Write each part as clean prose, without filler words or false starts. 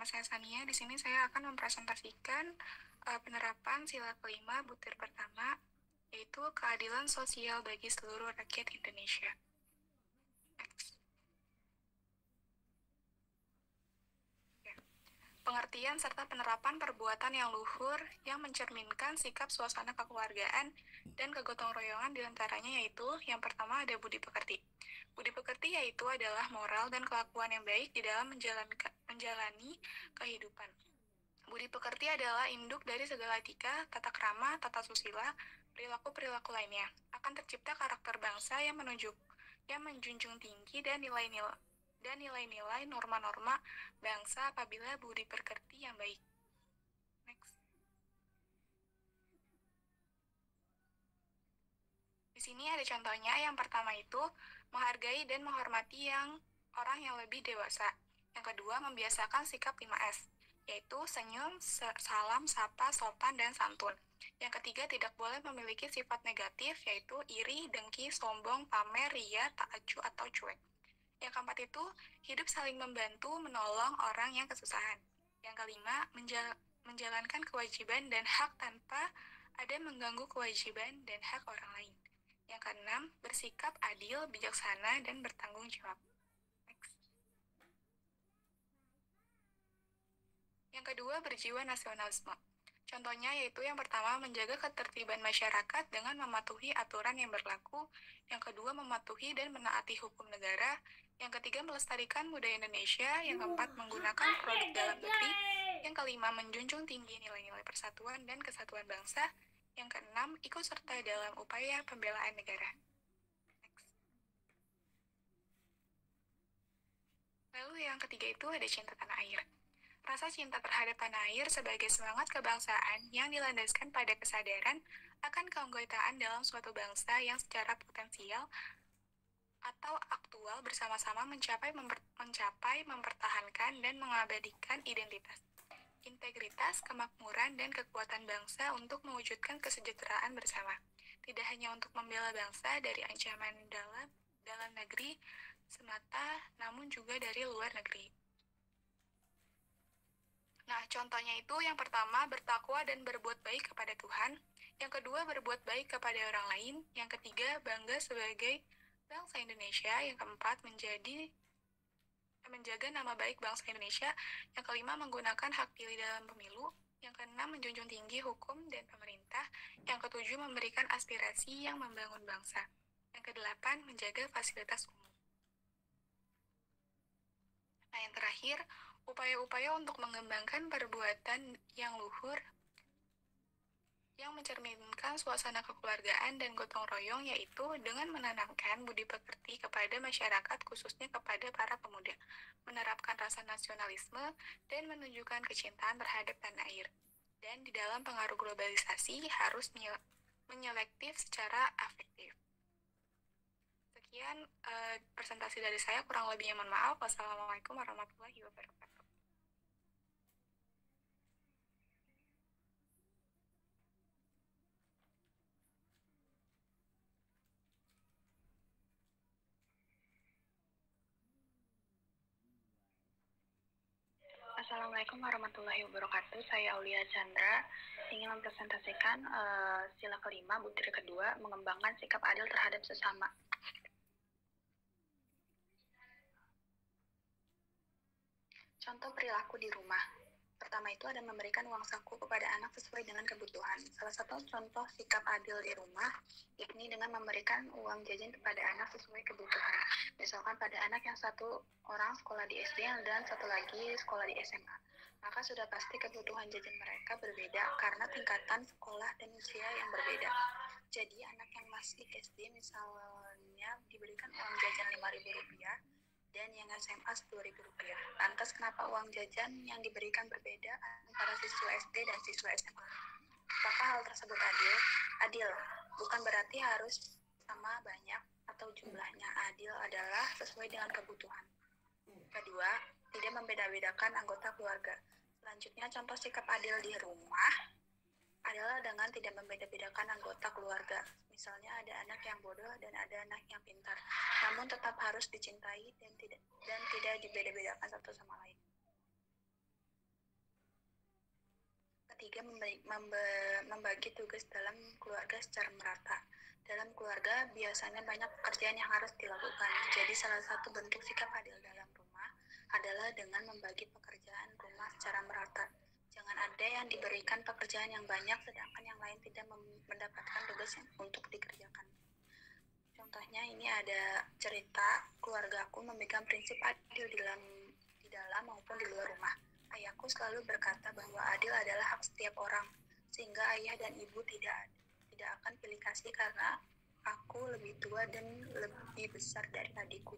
nama saya Sania. Di sini saya akan mempresentasikan penerapan sila kelima butir pertama, yaitu keadilan sosial bagi seluruh rakyat Indonesia. Next. Ya. Pengertian serta penerapan perbuatan yang luhur yang mencerminkan sikap suasana kekeluargaan dan kegotong royongan diantaranya yaitu yang pertama ada budi pekerti. Budi pekerti yaitu adalah moral dan kelakuan yang baik di dalam menjalani kehidupan. Budi pekerti adalah induk dari segala etika, tata krama, tata susila, perilaku-perilaku lainnya. Akan tercipta karakter bangsa yang menjunjung tinggi dan nilai-nilai norma-norma bangsa apabila budi pekerti yang baik. Next. Di sini ada contohnya. Yang pertama itu menghargai dan menghormati orang yang lebih dewasa. Yang kedua, membiasakan sikap 5S, yaitu senyum, salam, sapa, sopan, dan santun. Yang ketiga, tidak boleh memiliki sifat negatif, yaitu iri, dengki, sombong, pamer, ria, tak acuh, atau cuek. Yang keempat itu, hidup saling membantu, menolong orang yang kesusahan. Yang kelima, menjalankan kewajiban dan hak tanpa ada mengganggu kewajiban dan hak orang lain. Yang keenam, bersikap adil, bijaksana, dan bertanggung jawab. Next. Yang kedua, berjiwa nasionalisme. Contohnya yaitu yang pertama, menjaga ketertiban masyarakat dengan mematuhi aturan yang berlaku. Yang kedua, mematuhi dan menaati hukum negara. Yang ketiga, melestarikan budaya Indonesia. Yang keempat, menggunakan produk dalam negeri. Yang kelima, menjunjung tinggi nilai-nilai persatuan dan kesatuan bangsa. Yang keenam, ikut serta dalam upaya pembelaan negara. Next. Lalu yang ketiga itu ada cinta tanah air. Rasa cinta terhadap tanah air sebagai semangat kebangsaan yang dilandaskan pada kesadaran akan keanggotaan dalam suatu bangsa yang secara potensial atau aktual bersama-sama mencapai, mempertahankan, dan mengabadikan identitas, integritas, kemakmuran, dan kekuatan bangsa untuk mewujudkan kesejahteraan bersama. Tidak hanya untuk membela bangsa dari ancaman dalam negeri semata, namun juga dari luar negeri. Nah, contohnya itu yang pertama, bertakwa dan berbuat baik kepada Tuhan. Yang kedua, berbuat baik kepada orang lain. Yang ketiga, bangga sebagai bangsa Indonesia. Yang keempat, menjaga nama baik bangsa Indonesia. Yang kelima, menggunakan hak pilih dalam pemilu. Yang keenam, menjunjung tinggi hukum dan pemerintah. Yang ketujuh, memberikan aspirasi yang membangun bangsa. Yang kedelapan, menjaga fasilitas umum. Nah, yang terakhir, upaya-upaya untuk mengembangkan perbuatan yang luhur yang mencerminkan suasana kekeluargaan dan gotong royong, yaitu dengan menanamkan budi pekerti kepada masyarakat, khususnya kepada para pemuda, menerapkan rasa nasionalisme, dan menunjukkan kecintaan terhadap tanah air. Dan di dalam pengaruh globalisasi harus menyelektif secara afektif. Sekian presentasi dari saya, kurang lebihnya mohon maaf. Wassalamualaikum warahmatullahi wabarakatuh. Assalamualaikum warahmatullahi wabarakatuh. Saya Aulia Chandra ingin mempresentasikan sila kelima butir kedua, mengembangkan sikap adil terhadap sesama. Contoh perilaku di rumah. Pertama itu ada memberikan uang saku kepada anak sesuai dengan kebutuhan. Salah satu contoh sikap adil di rumah yakni dengan memberikan uang jajan kepada anak sesuai kebutuhan. Misalkan pada anak yang satu orang sekolah di SD dan satu lagi sekolah di SMA. Maka sudah pasti kebutuhan jajan mereka berbeda karena tingkatan sekolah dan usia yang berbeda. Jadi anak yang masih SD misalnya diberikan uang jajan Rp5.000 dan yang SMA Rp10.000. Lantas kenapa uang jajan yang diberikan berbeda antara siswa SD dan siswa SMA? Apakah hal tersebut adil? Adil bukan berarti harus sama banyak atau jumlahnya. Adil adalah sesuai dengan kebutuhan. Kedua, tidak membeda-bedakan anggota keluarga. Selanjutnya, contoh sikap adil di rumah adalah dengan tidak membeda-bedakan anggota keluarga. Misalnya ada anak yang bodoh dan ada anak yang pintar, namun tetap harus dicintai dan tidak dibeda-bedakan satu sama lain. ketiga, membagi tugas dalam keluarga secara merata. Dalam keluarga biasanya banyak pekerjaan yang harus dilakukan. Jadi salah satu bentuk sikap adil dalam rumah adalah dengan membagi pekerjaan rumah secara merata. Jangan ada yang diberikan pekerjaan yang banyak sedangkan yang lain tidak mendapatkan tugas untuk dikerjakan. Contohnya ini ada cerita keluargaku memegang prinsip adil di dalam maupun di luar rumah. Ayahku selalu berkata bahwa adil adalah hak setiap orang, sehingga ayah dan ibu tidak akan pilih kasih karena aku lebih tua dan lebih besar dari adikku.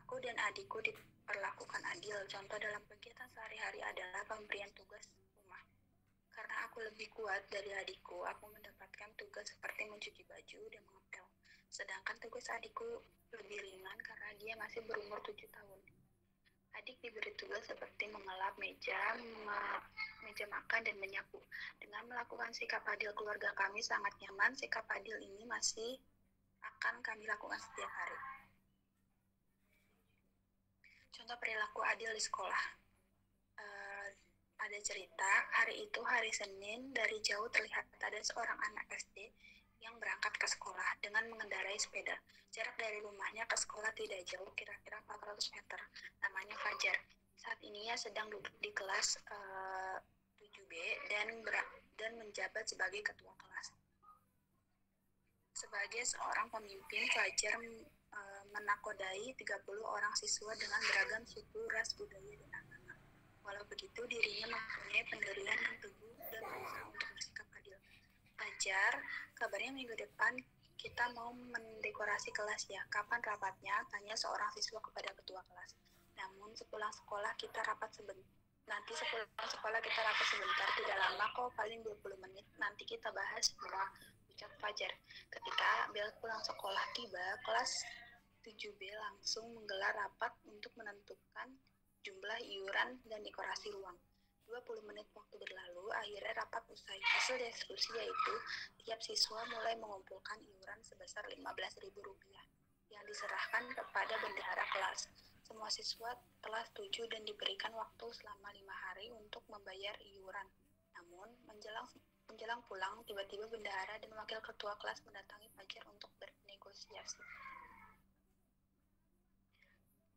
Aku dan adikku diperlakukan adil. Contoh dalam kegiatan sehari-hari adalah pemberian tugas rumah. Karena aku lebih kuat dari adikku, aku mendapatkan tugas seperti mencuci baju dan mengepel. Sedangkan tugas adikku lebih ringan karena dia masih berumur 7 tahun. Adik diberi tugas seperti mengelap meja makan dan menyapu. Dengan melakukan sikap adil keluarga kami sangat nyaman, sikap adil ini masih akan kami lakukan setiap hari. Contoh perilaku adil di sekolah. Ada cerita, hari itu hari Senin, dari jauh terlihat ada seorang anak SD yang berangkat ke sekolah dengan mengendarai sepeda. Jarak dari rumahnya ke sekolah tidak jauh, kira-kira 400 meter. Namanya Fajar. Saat ini ia sedang duduk di kelas 7B dan menjabat sebagai ketua kelas. Sebagai seorang pemimpin, Fajar menakodai 30 orang siswa dengan beragam suku, ras, budaya, dan agama. Walau begitu, dirinya mempunyai pendirian yang teguh dan berusaha untuk bersikap adil. Fajar, kabarnya minggu depan kita mau mendekorasi kelas ya. Kapan rapatnya? Tanya seorang siswa kepada ketua kelas. Namun sepulang sekolah kita rapat sebentar. Tidak lama kok, paling 20 menit. Nanti kita bahas semua, ucap Fajar. Ketika bel pulang sekolah tiba, kelas 7B langsung menggelar rapat untuk menentukan jumlah iuran dan dekorasi ruang. 20 menit waktu berlalu, akhirnya rapat usai. Hasil diskusi yaitu tiap siswa mulai mengumpulkan iuran sebesar Rp15.000 yang diserahkan kepada bendahara kelas. Semua siswa telah setuju dan diberikan waktu selama 5 hari untuk membayar iuran. Namun, menjelang pulang, tiba-tiba bendahara dan wakil ketua kelas mendatangi Fajar untuk bernegosiasi.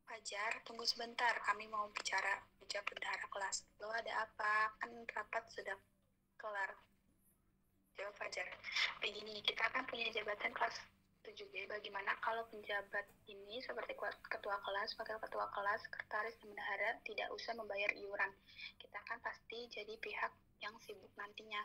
Fajar, tunggu sebentar, kami mau bicara, ucap bendahara kelas. Lo ada apa? Kan rapat sudah kelar. Jawab Fajar. Begini, kita kan punya jabatan kelas 7B, bagaimana kalau penjabat ini seperti ketua kelas, wakil ketua kelas, sekretaris, dan bendahara tidak usah membayar iuran? Kita kan pasti jadi pihak yang sibuk nantinya.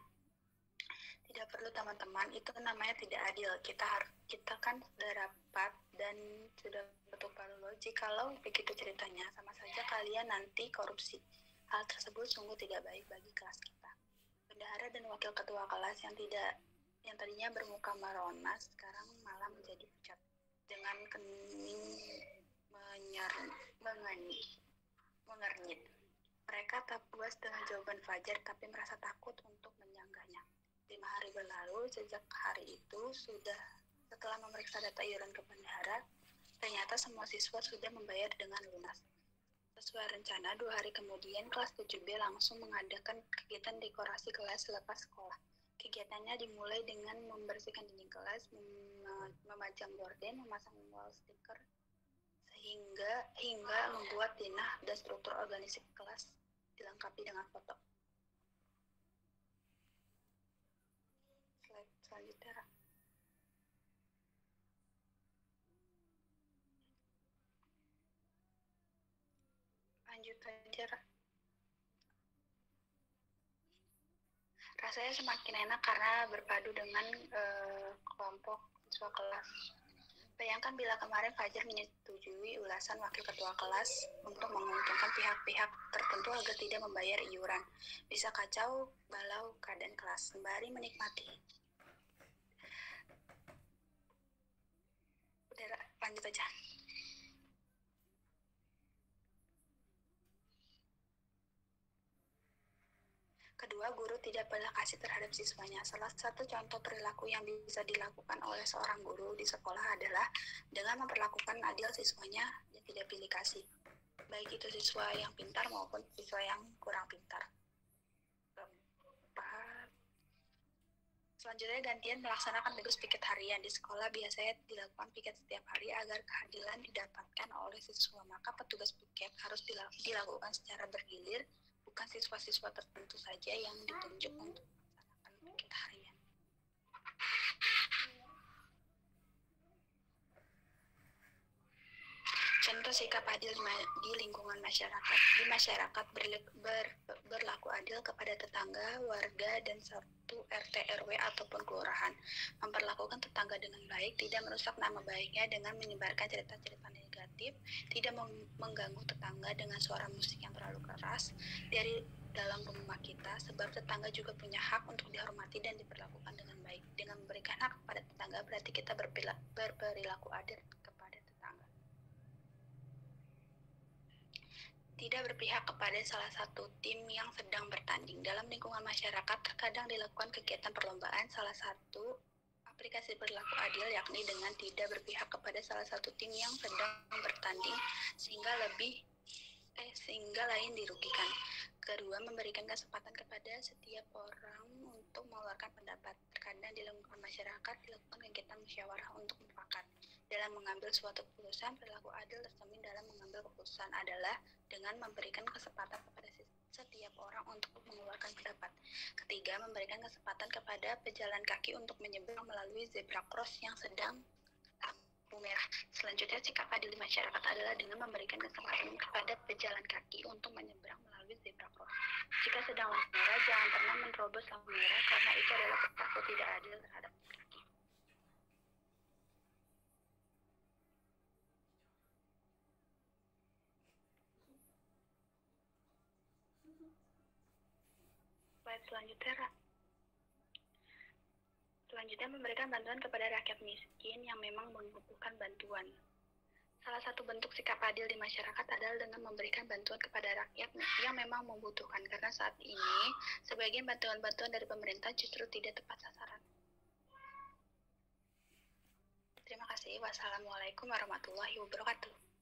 Tidak perlu teman-teman, itu namanya tidak adil. Kita kan sudah rapat dan sudah bertukar logik. Kalau begitu ceritanya, sama saja kalian nanti korupsi. Hal tersebut sungguh tidak baik bagi kelas kita. Bendahara dan wakil ketua kelas yang tadinya bermuka merona sekarang malah menjadi pucat. Dengan kening mengernyit. Mereka tak puas dengan jawaban Fajar tapi merasa takut untuk menyanggahnya. 5 hari berlalu, sejak hari itu setelah memeriksa data iuran ke bendahara, ternyata semua siswa sudah membayar dengan lunas. Sesuai rencana, 2 hari kemudian kelas 7B langsung mengadakan kegiatan dekorasi kelas selepas sekolah. Kegiatannya dimulai dengan membersihkan dinding kelas, memajang gorden, memasang wall stiker, hingga membuat denah dan struktur organisasi kelas dilengkapi dengan foto. Selanjutnya, lanjut aja. Rasanya semakin enak karena berpadu dengan kelompok siswa kelas. Bayangkan bila kemarin Fajar menyetujui ulasan wakil ketua kelas untuk menguntungkan pihak-pihak tertentu agar tidak membayar iuran. Bisa kacau balau keadaan kelas. Sembari menikmati. Udah, lanjut aja. Kedua, guru tidak belas kasih terhadap siswanya. Salah satu contoh perilaku yang bisa dilakukan oleh seorang guru di sekolah adalah dengan memperlakukan adil siswanya dan tidak pilih kasih. Baik itu siswa yang pintar maupun siswa yang kurang pintar. Paham? Selanjutnya gantian melaksanakan tugas piket harian. Di sekolah biasanya dilakukan piket setiap hari agar keadilan didapatkan oleh siswa. Maka petugas piket harus dilakukan secara bergilir, bukan siswa-siswa tertentu saja yang ditunjuk untuk melaksanakan piket harian. Contoh sikap adil di lingkungan masyarakat. Di masyarakat berlaku adil kepada tetangga, warga, dan satu RT, RW, ataupun kelurahan. Memperlakukan tetangga dengan baik, tidak merusak nama baiknya dengan menyebarkan cerita-cerita negatif, tidak mengganggu tetangga dengan suara musik yang terlalu keras dari dalam rumah kita, sebab tetangga juga punya hak untuk dihormati dan diperlakukan dengan baik. Dengan memberikan hak kepada tetangga, berarti kita berperilaku adil kepada tetangga. Tidak berpihak kepada salah satu tim yang sedang bertanding. Dalam lingkungan masyarakat, terkadang dilakukan kegiatan perlombaan. Salah satu aplikasi berlaku adil yakni dengan tidak berpihak kepada salah satu tim yang sedang bertanding sehingga lain dirugikan. Kedua, memberikan kesempatan kepada setiap orang untuk mengeluarkan pendapat. Terkadang di lingkungan masyarakat dilakukan kegiatan musyawarah untuk mufakat. Dalam mengambil suatu keputusan, perilaku adil tercermin dalam mengambil keputusan adalah dengan memberikan kesempatan kepada setiap orang untuk mengeluarkan pendapat. Ketiga, memberikan kesempatan kepada pejalan kaki untuk menyeberang melalui zebra cross yang sedang lampu merah. Selanjutnya, sikap adil di masyarakat adalah dengan memberikan kesempatan kepada pejalan kaki untuk menyeberang melalui zebra cross. Jika sedang lampu merah, jangan pernah menerobos lampu merah karena itu adalah perilaku tidak adil terhadap laki. Selanjutnya memberikan bantuan kepada rakyat miskin yang memang membutuhkan bantuan. Salah satu bentuk sikap adil di masyarakat adalah dengan memberikan bantuan kepada rakyat yang memang membutuhkan, karena saat ini sebagian bantuan-bantuan dari pemerintah justru tidak tepat sasaran. Terima kasih. Wassalamualaikum warahmatullahi wabarakatuh.